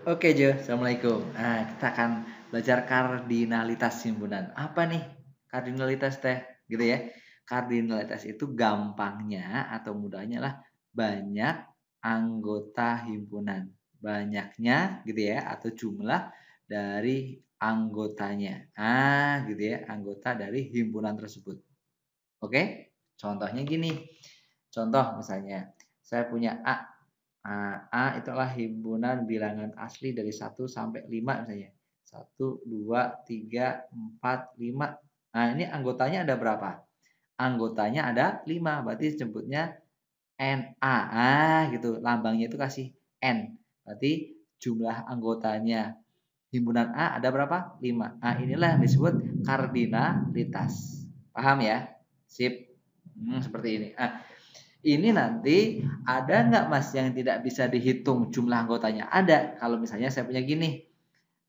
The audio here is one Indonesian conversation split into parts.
Oke Jo, Assalamualaikum. Nah, kita akan belajar kardinalitas himpunan. Apa nih kardinalitas teh? Gitu ya. Kardinalitas itu gampangnya atau mudahnya lah banyak anggota himpunan. Banyaknya gitu ya atau jumlah dari anggotanya. Gitu ya, anggota dari himpunan tersebut. Oke? Contohnya gini. Contoh misalnya, saya punya A. A itulah himpunan bilangan asli dari 1 sampai 5 misalnya. 1, 2, 3, 4, 5. Nah, ini anggotanya ada berapa? Anggotanya ada 5, berarti sebutnya NA. Gitu. Lambangnya itu kasih N. Berarti jumlah anggotanya himpunan A ada berapa? 5. Nah, inilah yang disebut kardinalitas. Paham ya? Sip. Seperti ini. Ini nanti ada nggak Mas yang tidak bisa dihitung jumlah anggotanya? Ada. Kalau misalnya saya punya gini.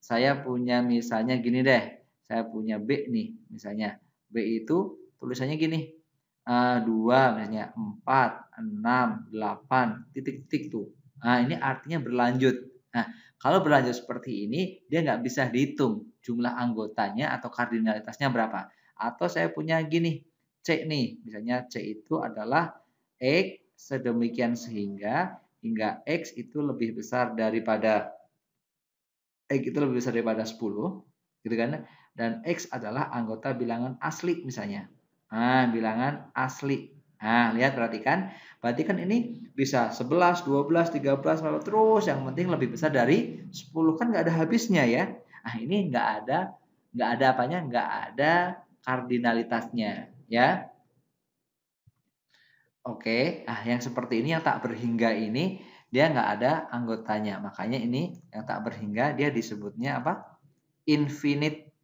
Saya punya misalnya gini deh. Saya punya B nih misalnya. B itu tulisannya gini. 2 misalnya 4, 6, 8 titik-titik tuh. Nah, ini artinya berlanjut. Nah, kalau berlanjut seperti ini dia nggak bisa dihitung jumlah anggotanya atau kardinalitasnya berapa. Atau saya punya gini. C nih. Misalnya C itu adalah X sedemikian sehingga hingga X itu lebih besar daripada 10 gitu kan, dan X adalah anggota bilangan asli misalnya. Bilangan asli. Lihat perhatikan, berarti kan ini bisa 11, 12, 13 terus yang penting lebih besar dari 10 kan nggak ada habisnya ya. Ini nggak ada apanya? Nggak ada kardinalitasnya ya. Oke, yang seperti ini yang tak berhingga ini dia nggak ada anggotanya. Makanya ini yang tak berhingga dia disebutnya apa? Infinite.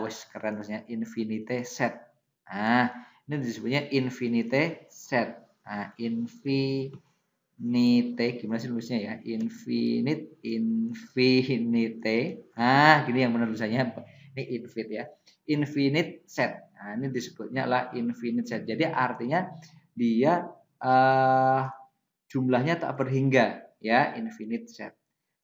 Wes keren maksudnya infinite set. Ini disebutnya infinite set. Infinite gimana sih nulisnya ya? Infinite. Gini yang benar tulisannya. Ini infinite ya. Infinite set. Ini disebutnya adalah infinite set. Jadi artinya dia jumlahnya tak berhingga ya, infinite set.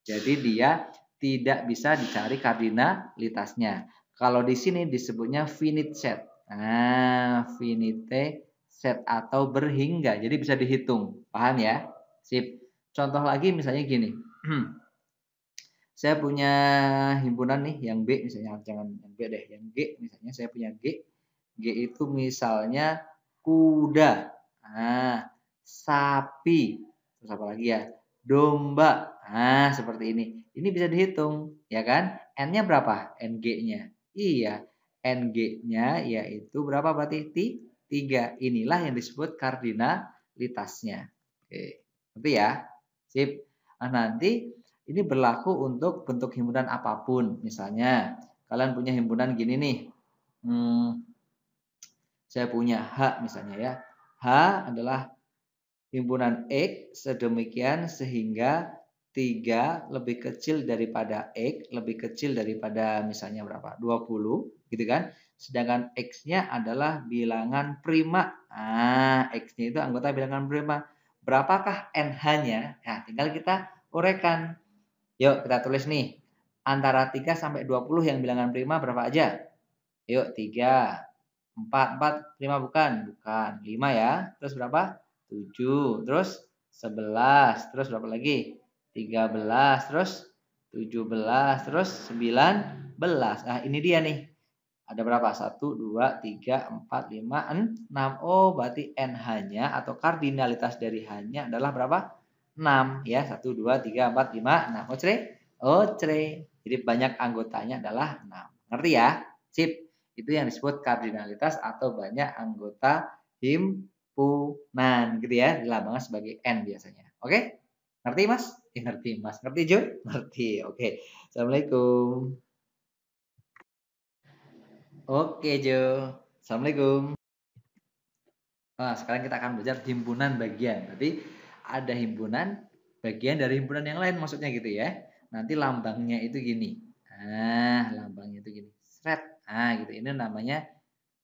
Jadi dia tidak bisa dicari kardinalitasnya. Kalau di sini disebutnya finite set. Finite set atau berhingga. Jadi bisa dihitung. Paham ya? Sip. Contoh lagi misalnya gini. Saya punya himpunan nih yang B misalnya, jangan yang B deh, yang G misalnya saya punya G. G itu misalnya kuda, sapi, terus apa lagi ya? Domba. Seperti ini. Ini bisa dihitung, ya kan? N-nya berapa? NG-nya. Iya, NG-nya yaitu berapa berarti? 3. Inilah yang disebut kardinalitasnya. Oke, ngerti ya? Sip. Nanti ini berlaku untuk bentuk himpunan apapun. Misalnya, kalian punya himpunan gini nih. Saya punya H misalnya ya. H adalah himpunan X sedemikian sehingga 3 lebih kecil daripada X, lebih kecil daripada misalnya berapa? 20, gitu kan? Sedangkan X-nya adalah bilangan prima. X-nya itu anggota bilangan prima. Berapakah NH-nya? Tinggal kita uraikan. Yuk kita tulis nih. Antara 3 sampai 20 yang bilangan prima berapa aja? Yuk 3. 4 prima bukan? Bukan. 5 ya. Terus berapa? 7. Terus 11. Terus berapa lagi? 13. Terus 17. Terus 19. Ini dia nih. Ada berapa? 1, 2, 3, 4, 5, 6. Oh, berarti NH-nya atau kardinalitas dari H-nya adalah berapa? 6 ya. 1, 2, 3, 4, 5, 6. Ocre. Jadi banyak anggotanya adalah 6. Ngerti ya? Sip. Itu yang disebut kardinalitas atau banyak anggota himpunan gitu ya. Dilambangkan sebagai N biasanya. Oke? Ngerti Mas? Ngerti Mas. Ngerti Jo? Ngerti. Oke. Assalamualaikum. Oke Jo. Assalamualaikum. Sekarang kita akan belajar himpunan bagian. Berarti ada himpunan bagian dari himpunan yang lain maksudnya gitu ya. Nanti lambangnya itu gini. Lambangnya itu gini. Sret. Gitu. Ini namanya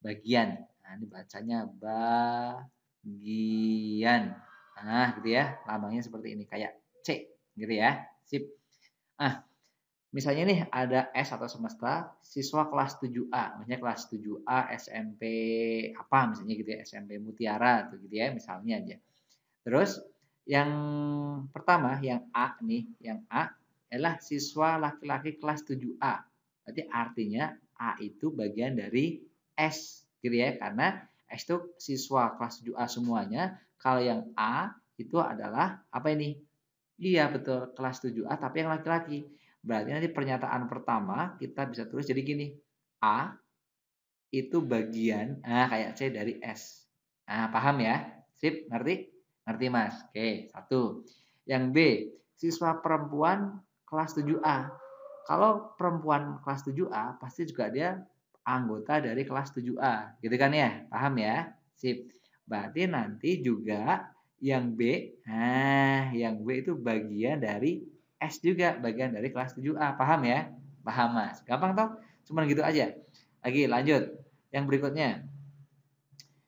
bagian. Ini bacanya bagian. Gitu ya. Lambangnya seperti ini kayak C gitu ya. Sip. Ah, misalnya nih ada S atau semesta siswa kelas 7A, misalnya kelas 7A SMP apa misalnya gitu ya, SMP Mutiara tuh gitu ya, misalnya aja. Terus yang pertama, yang A nih, yang A adalah siswa laki-laki kelas 7A. Berarti artinya A itu bagian dari S gitu ya, karena S itu siswa kelas 7A semuanya. Kalau yang A itu adalah apa ini? Iya betul, kelas 7A tapi yang laki-laki. Berarti nanti pernyataan pertama kita bisa tulis jadi gini. A itu bagian kayak C dari S. Nah, paham ya? Sip, ngerti? Ngerti, Mas. Oke, satu. Yang B, siswa perempuan kelas 7A. Kalau perempuan kelas 7A pasti juga dia anggota dari kelas 7A, gitu kan ya? Paham ya? Sip. Berarti nanti juga yang B, yang B itu bagian dari S juga, bagian dari kelas 7A. Paham ya? Paham, Mas. Gampang toh? Cuman gitu aja. Lagi lanjut. Yang berikutnya.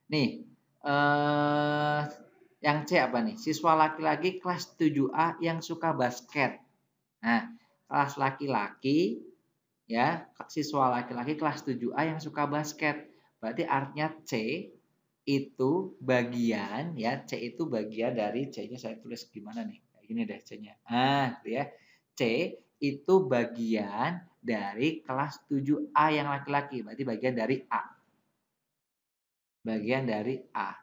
Nih, eh yang C apa nih? Siswa laki-laki kelas 7A yang suka basket. Nah, kelas laki-laki ya, siswa laki-laki kelas 7A yang suka basket. Berarti artinya C itu bagian ya, C itu bagian dari C-nya saya tulis gimana nih? Kayak gini deh C-nya. Gitu ya. C itu bagian dari kelas 7A yang laki-laki. Berarti bagian dari A. Bagian dari A.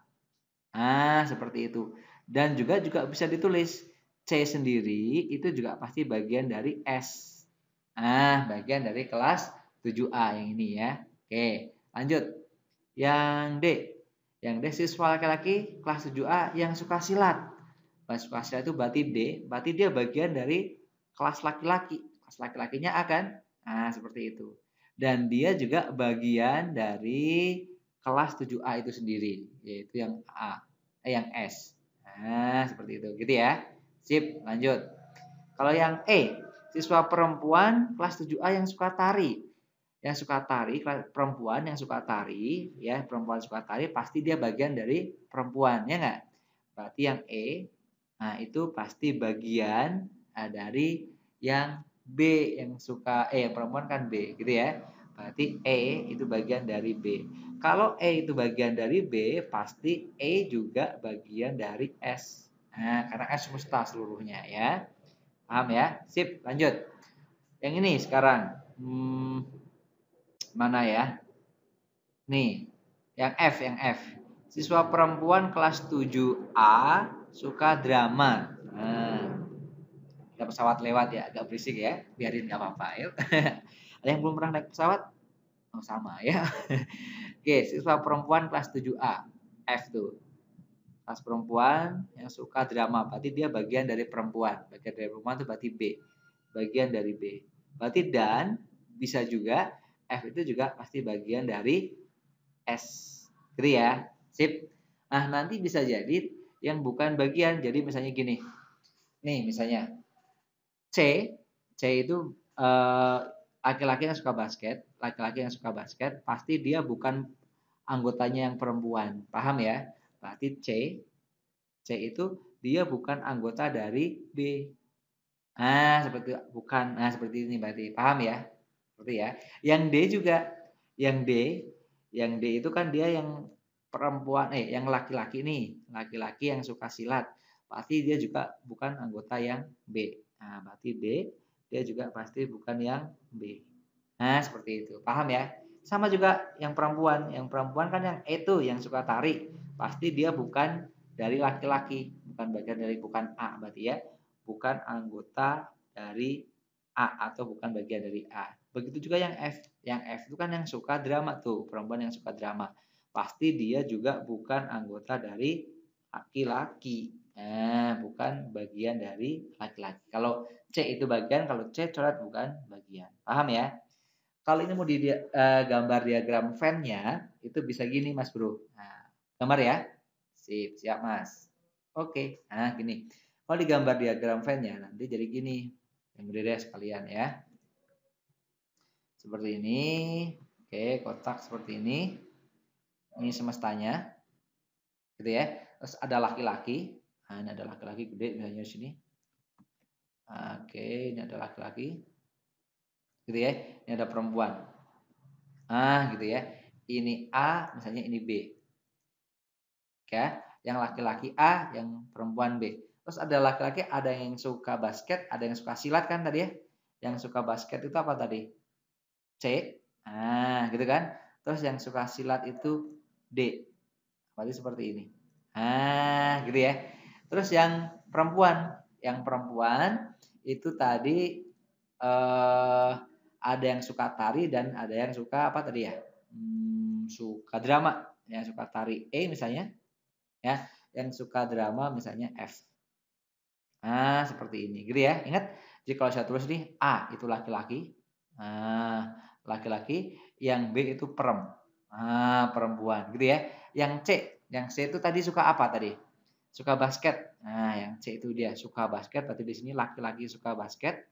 Seperti itu. Dan juga bisa ditulis C sendiri itu juga pasti bagian dari S. Bagian dari kelas 7A yang ini ya. Oke, lanjut. Yang D. Yang D siswa laki-laki kelas 7A yang suka silat. Pas suka silat itu berarti dia bagian dari kelas laki-laki. Kelas laki-lakinya A kan? Seperti itu. Dan dia juga bagian dari kelas 7A itu sendiri, yaitu yang yang S. Seperti itu. Gitu ya. Sip, lanjut. Kalau yang E, siswa perempuan kelas 7A yang suka tari. Yang suka tari, perempuan yang suka tari, ya, perempuan suka tari pasti dia bagian dari perempuan, ya enggak? Berarti yang E, itu pasti bagian dari yang B yang suka yang perempuan kan B, gitu ya. Berarti E itu bagian dari B. Kalau E itu bagian dari B, pasti E juga bagian dari S. Karena S semesta seluruhnya ya. Paham ya? Sip, lanjut. Yang ini sekarang. Mana ya? Nih, yang F. Siswa perempuan kelas 7A suka drama. Ada pesawat lewat ya, agak berisik ya. Biarin nggak apa-apa, yuk. Ada yang belum pernah naik pesawat? Oh, sama ya. Oke, siswa perempuan kelas 7A. F tuh. Kelas perempuan yang suka drama. Berarti dia bagian dari perempuan. Bagian dari perempuan itu berarti B. Bagian dari B. Berarti dan bisa juga F itu juga pasti bagian dari S. Gitu ya. Sip. Nah, nanti bisa jadi yang bukan bagian. Jadi misalnya gini. Nih, misalnya C. C itu laki-laki yang suka basket. Laki-laki yang suka basket. Pasti dia bukan anggotanya yang perempuan. Paham ya? Berarti C. C itu dia bukan anggota dari B. Seperti bukan. Seperti ini berarti. Paham ya? Seperti ya. Yang D juga. Yang D, itu kan dia yang perempuan yang laki-laki nih, laki-laki yang suka silat. Pasti dia juga bukan anggota yang B. Berarti D dia juga pasti bukan yang B. Seperti itu. Paham ya? Sama juga yang perempuan. Yang perempuan kan yang itu yang suka tari. Pasti dia bukan dari laki-laki, bukan bagian dari bukan A berarti ya. Bukan anggota dari A atau bukan bagian dari A. Begitu juga yang F. Yang F itu kan yang suka drama tuh, perempuan yang suka drama. Pasti dia juga bukan anggota dari laki-laki. Bukan bagian dari laki-laki. Kalau C itu bagian, kalau C coret bukan bagian. Paham ya? Kalau ini mau di gambar diagram Venn-nya, itu bisa gini Mas Bro. Gambar ya? Sip, siap Mas. Oke, gini. Kalau digambar diagram Venn-nya nanti jadi gini. Yang berdiri sekalian ya. Seperti ini. Oke, kotak seperti ini. Ini semestanya. Gitu ya. Terus ada laki-laki. Ini ada laki-laki gede misalnya di sini. Oke, ini ada laki-laki. Gitu ya. Ini ada perempuan. Gitu ya. Ini A, misalnya ini B. Ya, yang laki-laki A, yang perempuan B. Terus ada laki-laki, ada yang suka basket, ada yang suka silat kan tadi ya. Yang suka basket itu apa tadi? C. Gitu kan. Terus yang suka silat itu D. Berarti seperti ini. Gitu ya. Terus yang perempuan itu tadi ada yang suka tari dan ada yang suka apa tadi ya? Suka drama. Yang suka tari E misalnya, ya. Yang suka drama misalnya F. Seperti ini, gitu ya. Ingat, jadi kalau saya tulis nih A itu laki-laki, laki-laki, yang B itu perempuan, gitu ya. Yang C itu tadi suka apa tadi? Suka basket. Yang C itu dia suka basket, berarti di sini laki-laki suka basket.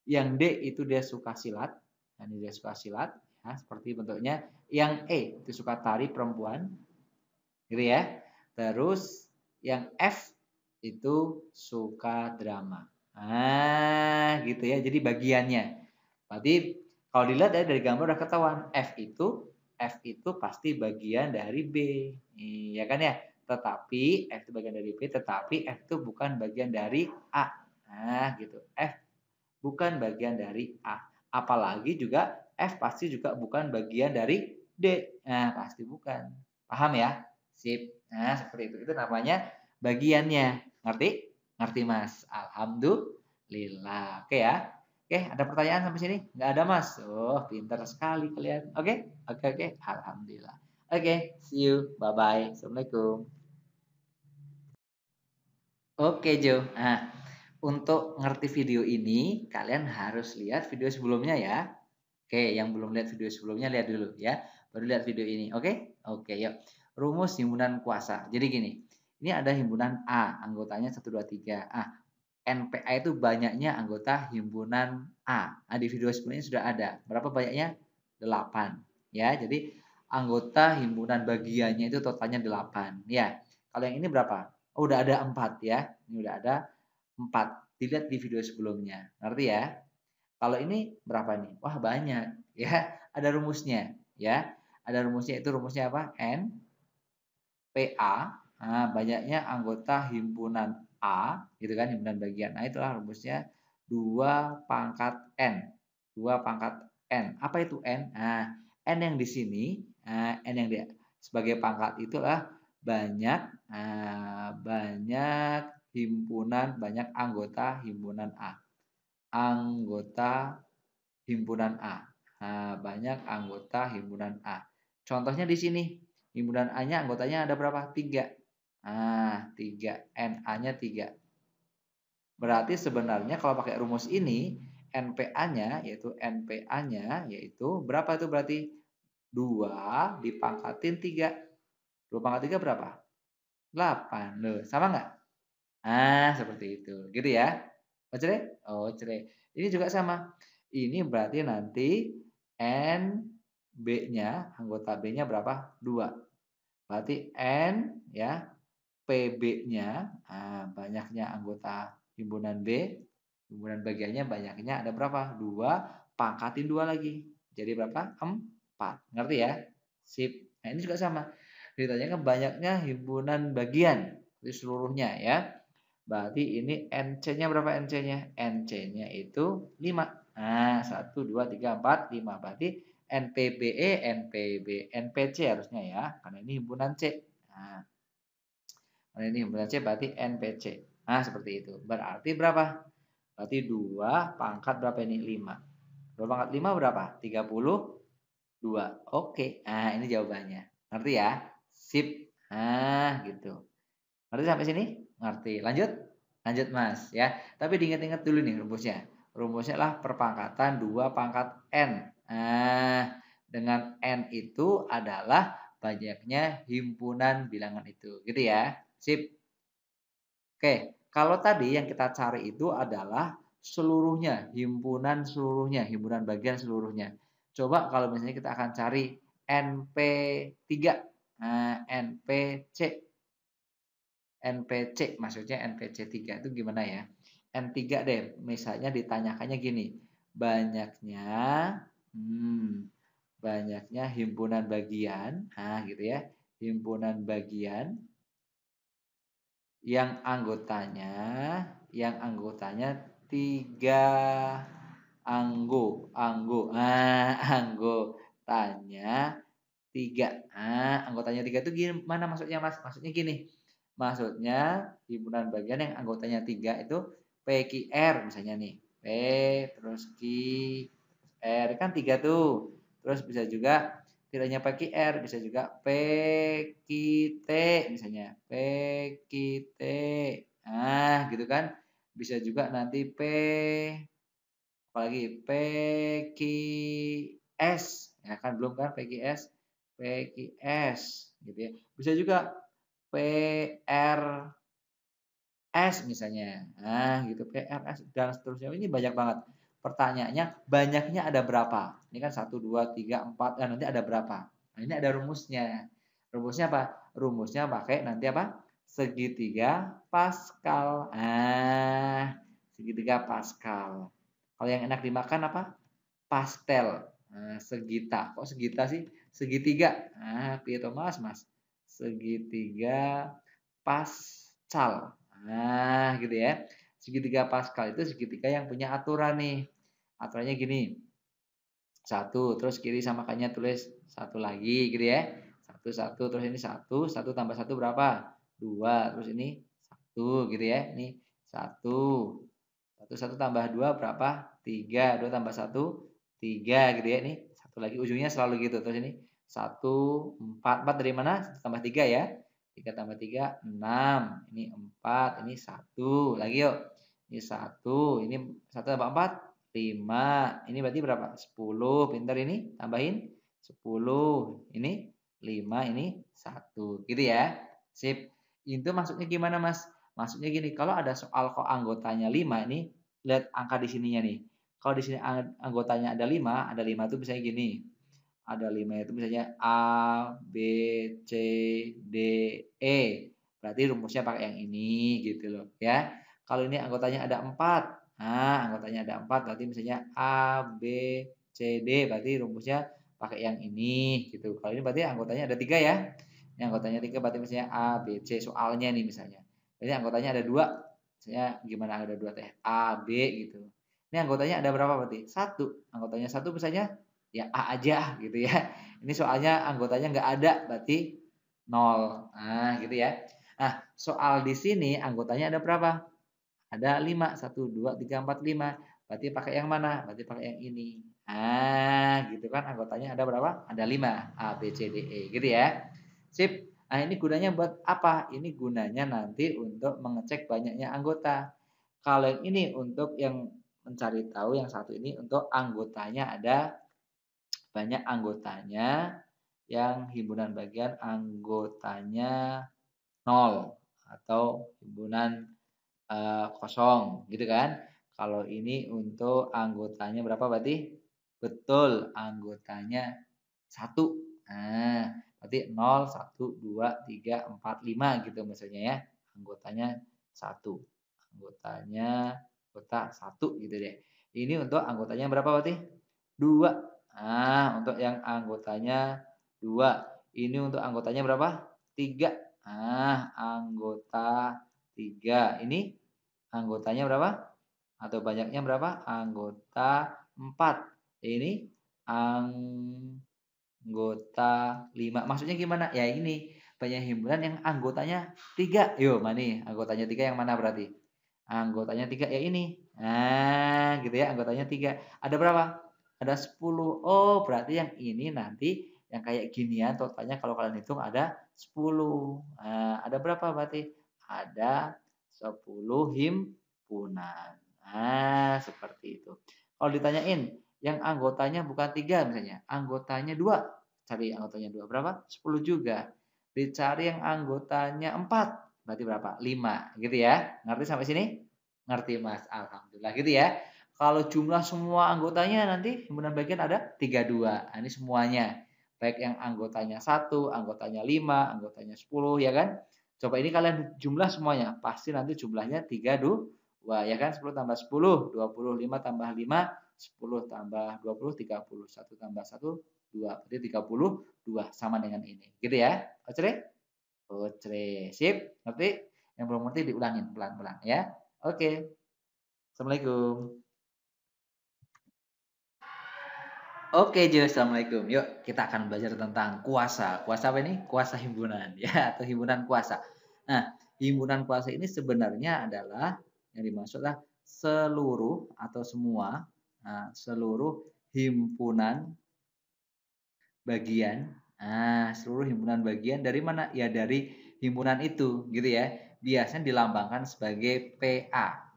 Yang D itu dia suka silat. Nah, ini dia suka silat, ya, seperti bentuknya. Yang E itu suka tari perempuan, gitu ya. Terus yang F itu suka drama. Gitu ya. Jadi bagiannya. Berarti kalau dilihat dari gambar udah ketahuan F itu pasti bagian dari B. Iya kan ya? Tetapi F itu bagian dari B, tetapi F itu bukan bagian dari A. Gitu. F bukan bagian dari A. Apalagi juga F pasti juga bukan bagian dari D. Pasti bukan. Paham ya? Sip. Seperti itu. Itu namanya bagiannya. Ngerti? Ngerti, Mas. Alhamdulillah. Oke ya. Oke, ada pertanyaan sampai sini? Nggak ada, Mas. Oh, pintar sekali kalian. Oke? Oke. Alhamdulillah. Oke, see you. Bye-bye. Assalamualaikum. Oke, Jo. Untuk ngerti video ini, kalian harus lihat video sebelumnya ya. Oke, yang belum lihat video sebelumnya lihat dulu ya. Baru lihat video ini. Oke? Oke, yuk. Rumus himpunan kuasa. Jadi gini. Ini ada himpunan A, anggotanya 1 2 3. NPA itu banyaknya anggota himpunan A. Di video sebelumnya sudah ada. Berapa banyaknya? 8. Ya, jadi anggota himpunan bagiannya itu totalnya 8. Ya. Kalau yang ini berapa? Oh, udah ada 4 ya. Ini udah ada 4. Dilihat di video sebelumnya. Ngerti ya? Kalau ini berapa nih? Wah, banyak ya. Ada rumusnya ya. Ada rumusnya, itu rumusnya apa? NPA. Banyaknya anggota himpunan A, gitu kan, himpunan bagian A, itulah rumusnya 2 pangkat N. 2 pangkat N. Apa itu N? N yang di sini, N yang sebagai pangkat itulah banyak banyak himpunan, banyak anggota himpunan A. Anggota himpunan A. Banyak anggota himpunan A. Contohnya di sini, himpunan A-nya anggotanya ada berapa? 3. 3. NA-nya 3. Berarti sebenarnya kalau pakai rumus ini, NPA-nya yaitu berapa itu berarti? 2 dipangkatin 3. 2 pangkat 3 berapa? 8. Loh, sama nggak? Seperti itu. Gitu ya. Oh, cerai? Oh, cerai. Ini juga sama. Ini berarti nanti NB-nya, anggota B-nya berapa? 2. Berarti N ya, PB-nya, banyaknya anggota himpunan B, himpunan bagiannya banyaknya ada berapa? 2, pangkatin 2 lagi. Jadi berapa? 4. Ngerti ya? Sip. Nah, ini juga sama. Ditanyakan banyaknya himpunan bagian, itu seluruhnya ya. Berarti ini NC-nya berapa NC-nya? NC-nya itu 5. 1, 2, 3, 4, 5. Berarti NPBE, NPC harusnya ya. Karena ini himpunan C. Karena ini himpunan C berarti NPC. Seperti itu. Berarti berapa? Berarti 2 pangkat berapa ini? 5. 2 pangkat 5 berapa? 32. Oke. Ini jawabannya. Ngerti ya? Sip. Gitu. Ngerti sampai sini? Ngerti. Lanjut? Lanjut, Mas, ya. Tapi diingat-ingat dulu nih rumusnya. Rumusnya lah perpangkatan 2 pangkat N. Dengan N itu adalah banyaknya himpunan bilangan itu. Gitu ya. Sip. Oke, kalau tadi yang kita cari itu adalah seluruhnya, himpunan bagian seluruhnya. Coba kalau misalnya kita akan cari NP3, NPC maksudnya NPC 3 itu gimana ya? N3 deh. Misalnya ditanyakannya gini, banyaknya banyaknya himpunan bagian, nah gitu ya, himpunan bagian yang anggotanya 3 anggotanya 3. Anggotanya 3 itu gimana maksudnya, Mas? Maksudnya gini, maksudnya himpunan bagian yang anggotanya 3 itu PQR misalnya nih. P terus Q R kan 3 tuh. Terus bisa juga tidak hanya PQR, bisa juga PQT misalnya. PQT. Nah, gitu kan. Bisa juga nanti apalagi PQS. Ya kan belum kan PQS. PQS gitu ya. Bisa juga PRS misalnya. Nah, gitu PRS dan seterusnya. Ini banyak banget. Pertanyaannya banyaknya ada berapa? Ini kan 1 2 3 4 dan nanti ada berapa? Nah, ini ada rumusnya. Rumusnya apa? Rumusnya pakai nanti apa? Segitiga Pascal. Segitiga Pascal. Kalau yang enak dimakan apa? Pastel. Segita. Kok segita sih? Segitiga. Piye to Mas? Segitiga Pascal. Gitu ya. Segitiga Pascal itu segitiga yang punya aturan nih. Aturannya gini. 1, terus kiri samakannya tulis 1 lagi gitu ya. 1 terus ini 1 tambah 1 berapa? 2, terus ini 1 gitu ya. Ini 1. 1 tambah 2 berapa? 3. 2 tambah 1 3 gitu ya. Ini 1 lagi ujungnya selalu gitu. Terus ini 1 4. 4 dari mana? 1 tambah 3 ya. 3 tambah 3 6. Ini 4, ini 1. Lagi yuk. Ini 1, ini 1 tambah 4 5. Ini berarti berapa? 10. Pintar ini. Tambahin 10. Ini 5, ini 1. Gitu ya. Sip. Itu maksudnya gimana, Mas? Maksudnya gini, kalau ada soal kok anggotanya 5 ini, lihat angka di sininya nih. Kalau di sini anggotanya ada 5 itu misalnya gini. Ada 5 itu misalnya A, B, C, D, E. Berarti rumusnya pakai yang ini gitu loh ya. Kalau ini anggotanya ada 4. Anggotanya ada 4 berarti misalnya A, B, C, D. Berarti rumusnya pakai yang ini gitu. Kalau ini berarti anggotanya ada 3 ya. Ini anggotanya 3 berarti misalnya A, B, C soalnya nih misalnya. Ini anggotanya ada 2. Misalnya gimana ada 2 teh? A, B gitu. Ini anggotanya ada berapa berarti? 1. Anggotanya 1 misalnya ya A aja gitu ya. Ini soalnya anggotanya nggak ada berarti 0. Gitu ya. Nah, soal di sini anggotanya ada berapa? Ada 5. 1, 2, 3, 4, 5. Berarti pakai yang mana? Berarti pakai yang ini. Gitu kan anggotanya ada berapa? Ada 5. A, B, C, D, E gitu ya. Sip. Nah, ini gunanya buat apa? Ini gunanya nanti untuk mengecek banyaknya anggota. Kalau yang ini untuk yang mencari tahu, yang satu ini untuk anggotanya ada banyak anggotanya, yang himpunan bagian anggotanya 0 atau himpunan kosong gitu kan. Kalau ini untuk anggotanya berapa berarti? Betul, anggotanya 1. Berarti 0, 1, 2, 3, 4, 5 gitu misalnya ya. Anggotanya 1. Anggota 1 gitu deh. Ini untuk anggotanya berapa berarti? 2. Untuk yang anggotanya 2. Ini untuk anggotanya berapa? 3. Anggota 3. Ini anggotanya berapa? Atau banyaknya berapa? Anggota 4. Ini anggota 5. Maksudnya gimana? Ya ini, banyak himpunan yang anggotanya 3. Yo, mana anggotanya 3 yang mana berarti? Anggotanya 3 ya ini. Gitu ya, anggotanya 3. Ada berapa? Ada 10. Oh, berarti yang ini nanti yang kayak ginian totalnya kalau kalian hitung ada 10. Ada berapa berarti? Ada 10 himpunan. Seperti itu. Kalau ditanyain, yang anggotanya bukan 3 misalnya, anggotanya 2. Cari anggotanya 2 berapa? 10 juga. Dicari yang anggotanya 4. Berarti berapa? 5 gitu ya. Ngerti sampai sini? Ngerti, Mas. Alhamdulillah gitu ya. Kalau jumlah semua anggotanya nanti himpunan bagian ada 32. Ini semuanya. Baik yang anggotanya 1, anggotanya 5, anggotanya 10 ya kan? Coba ini kalian jumlah semuanya, pasti nanti jumlahnya 32 2 ya kan, 10 tambah 10, 25 tambah 5, 10 tambah 20, 30. 1 tambah 1, 2. Berarti 32 sama dengan ini. Gitu ya. Oke? Oke. Sip. Ngerti? Yang belum ngerti diulangin pelan-pelan ya. Oke. Assalamualaikum. Oke, Jo, assalamualaikum. Yuk, kita akan belajar tentang kuasa. Kuasa apa ini? Kuasa himpunan, ya, atau himpunan kuasa. Nah, himpunan kuasa ini sebenarnya adalah yang dimaksudlah seluruh atau semua, seluruh himpunan bagian. Seluruh himpunan bagian dari mana? Ya, dari himpunan itu, gitu ya. Biasanya dilambangkan sebagai PA.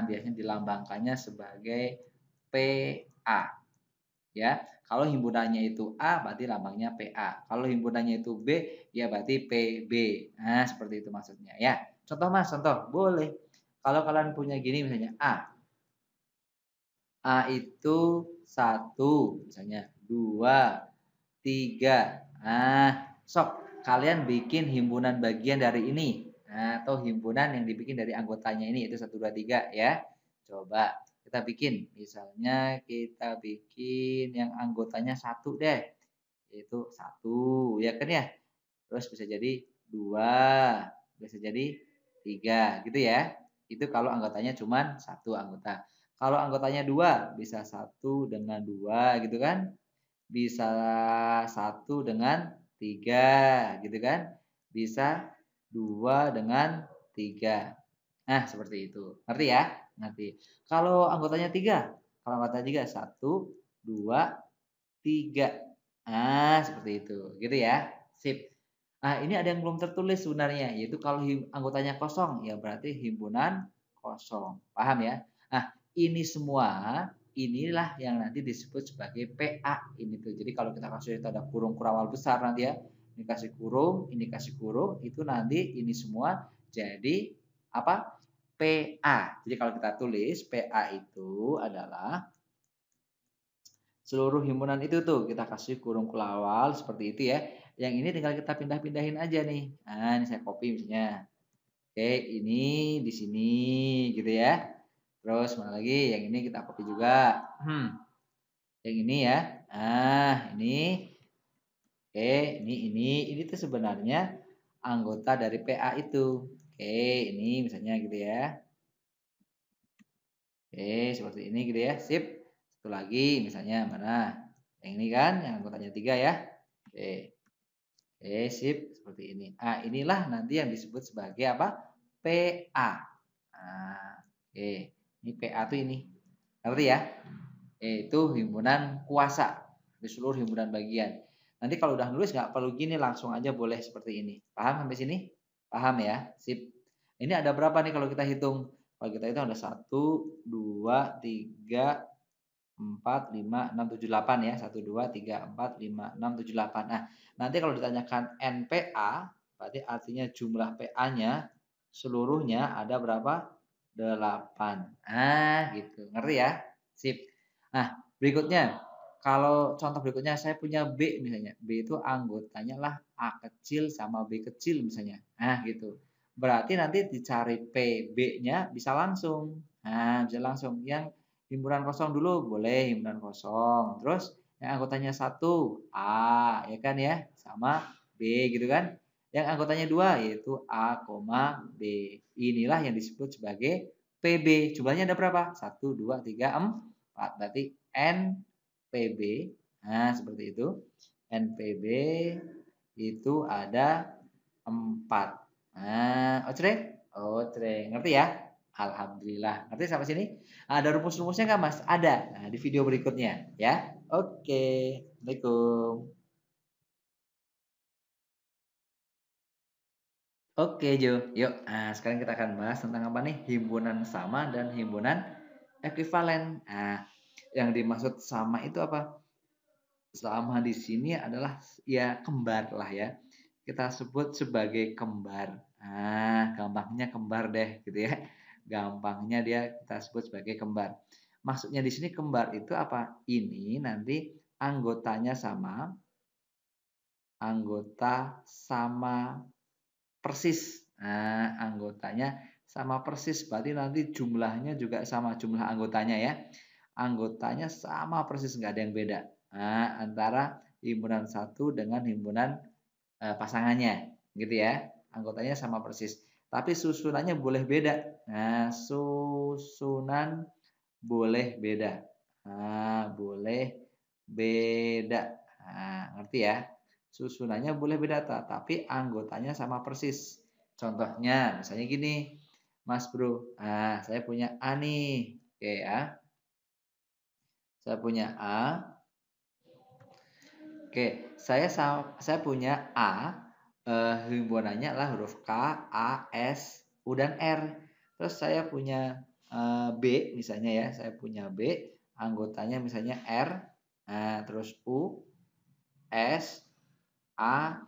Biasanya dilambangkannya sebagai PA. Ya, kalau himpunannya itu A berarti lambangnya PA. Kalau himpunannya itu B ya berarti PB. Nah, seperti itu maksudnya ya. Contoh Mas, contoh. Boleh. Kalau kalian punya gini misalnya A. A itu 1 misalnya, 2, 3. Sok kalian bikin himpunan bagian dari ini. Atau himpunan yang dibikin dari anggotanya ini itu 1, 2, 3 ya. Coba kita bikin. Misalnya kita bikin yang anggotanya 1 deh. Itu 1 ya kan ya. Terus bisa jadi 2, bisa jadi 3 gitu ya. Itu kalau anggotanya cuma 1 anggota. Kalau anggotanya 2 bisa 1 dengan 2 gitu kan. Bisa 1 dengan 3 gitu kan. Bisa 2 dengan 3. Nah, seperti itu. Ngerti ya? Ngerti. Kalau anggotanya 3, kalau anggotanya 3 1, 2, 3. Seperti itu. Gitu ya. Sip. Ini ada yang belum tertulis sebenarnya, yaitu kalau anggotanya kosong, ya berarti himpunan kosong. Paham ya? Nah, ini semua, inilah yang nanti disebut sebagai PA. Ini tuh. Jadi kalau kita kasih tanda kurung kurawal besar nanti ya, ini kasih kurung, itu nanti ini semua jadi apa? PA. Jadi kalau kita tulis, PA itu adalah seluruh himpunan itu tuh kita kasih kurung kelawal seperti itu ya. Yang ini tinggal kita pindah-pindahin aja nih. Ini saya copy misalnya. Oke, ini di sini gitu ya. Terus mana lagi? Yang ini kita copy juga. Yang ini ya. Ini. Oke, ini tuh sebenarnya anggota dari PA itu. Oke, ini misalnya gitu ya. Oke, seperti ini gitu ya. Sip. Satu lagi misalnya mana? Yang ini kan, yang anggotanya 3 ya. Oke. Oke, sip. Seperti ini. Inilah nanti yang disebut sebagai apa? PA. Oke. Ini PA tuh ini. Ngerti ya? Itu himpunan kuasa. Di seluruh himpunan bagian. Nanti kalau udah nulis nggak perlu gini, langsung aja boleh seperti ini. Paham sampai sini? Paham ya? Sip. Ini ada berapa nih kalau kita hitung? Kalau kita hitung ada 1, 2, 3, 4, 5, 6, 7, 8 ya. 1, 2, 3, 4, 5, 6, 7, 8. Nah, nanti kalau ditanyakan NPA, berarti artinya jumlah PA-nya seluruhnya ada berapa? 8. Gitu. Ngerti ya? Sip. Nah, berikutnya. Kalau contoh berikutnya saya punya B misalnya. B itu anggotanya lah A kecil sama B kecil misalnya. Gitu. Berarti nanti dicari PB-nya bisa langsung. Bisa langsung. Yang himpunan kosong dulu boleh himpunan kosong. Terus yang anggotanya 1 A ya kan ya sama B gitu kan. Yang anggotanya 2 yaitu A, B. Inilah yang disebut sebagai PB. Jumlahnya ada berapa? 1, 2, 3, 4. Berarti NPB. Seperti itu. NPB itu ada 4. Oke? Oke. Ngerti ya? Alhamdulillah. Ngerti sampai sini? Ada rumus-rumusnya nggak Mas? Ada. Di video berikutnya ya. Oke. Assalamualaikum. Oke Jo, yuk. Sekarang kita akan bahas tentang apa nih? Himpunan sama dan himpunan ekuivalen. Yang dimaksud sama itu apa? Sama di sini adalah ya kembar lah ya. Kita sebut sebagai kembar. Gampangnya kembar deh gitu ya. Gampangnya dia kita sebut sebagai kembar. Maksudnya di sini kembar itu apa? Ini nanti anggota sama persis. Anggotanya sama persis, berarti nanti jumlahnya juga sama, jumlah anggotanya ya. Anggotanya sama persis, nggak ada yang beda. Nah, antara himpunan satu dengan himpunan pasangannya, gitu ya. Anggotanya sama persis. Tapi susunannya boleh beda. Nah, susunan boleh beda. Nah, boleh beda. Nah, ngerti ya? Susunannya boleh beda, tapi anggotanya sama persis. Contohnya, misalnya gini, Mas Bro. Nah, saya punya A nih. Oke ya. Saya punya A. Oke, saya punya A. Himpunannya adalah huruf K, A, S, U dan R. Terus saya punya B misalnya ya. Saya punya B. Anggotanya misalnya R. Nah, terus U, S, A,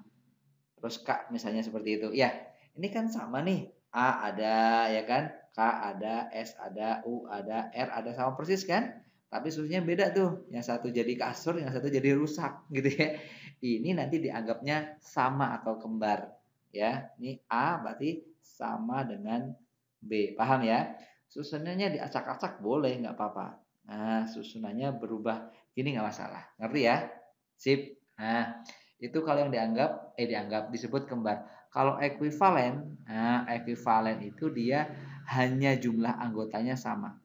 terus K misalnya seperti itu. Ya, ini kan sama nih. A ada ya kan, K ada, S ada, U ada, R ada, sama persis kan? Tapi susunya beda tuh. Yang satu jadi kasur, yang satu jadi rusak gitu ya. Ini nanti dianggapnya sama atau kembar. Ya, ini A berarti sama dengan B. Paham ya? Susunannya diacak-acak boleh, nggak apa-apa. Nah, susunannya berubah gini nggak masalah. Ngerti ya? Sip. Nah, itu kalau yang dianggap disebut kembar. Kalau ekuivalen, nah ekuivalen itu dia hanya jumlah anggotanya sama.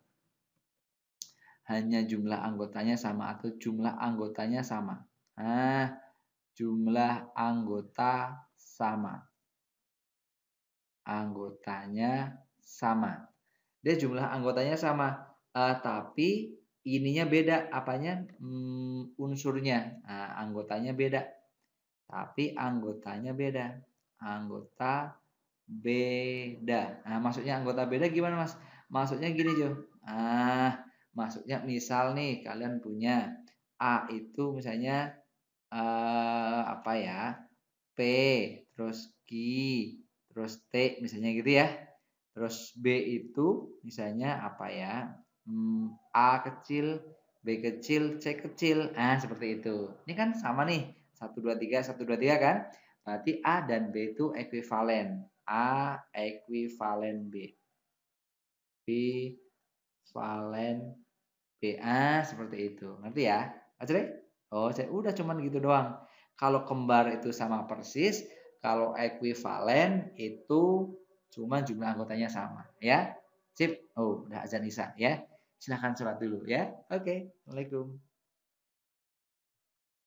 Hanya jumlah anggotanya sama atau jumlah anggotanya sama. Nah, jumlah anggota sama. Anggotanya sama. Dia jumlah anggotanya sama, tapi ininya beda, apanya? Unsurnya. Nah, anggotanya beda. Tapi anggotanya beda. Anggota beda. Nah, maksudnya anggota beda gimana, Mas? Maksudnya gini, Jo. Maksudnya misal nih kalian punya A itu misalnya apa ya? P, terus Q, terus T misalnya gitu ya. Terus B itu misalnya apa ya? A kecil, B kecil, C kecil. Nah, seperti itu. Ini kan sama nih. 1 2 3 kan? Berarti A dan B itu ekuivalen. A ekuivalen B. B valen B. Seperti itu. Ngerti ya? Acre? Oh, saya udah cuman gitu doang. Kalau kembar itu sama persis, kalau ekuivalen itu cuma jumlah anggotanya sama, ya. Sip. Oh, udah azan Isya ya. Silahkan sholat dulu ya. Oke. Assalamualaikum.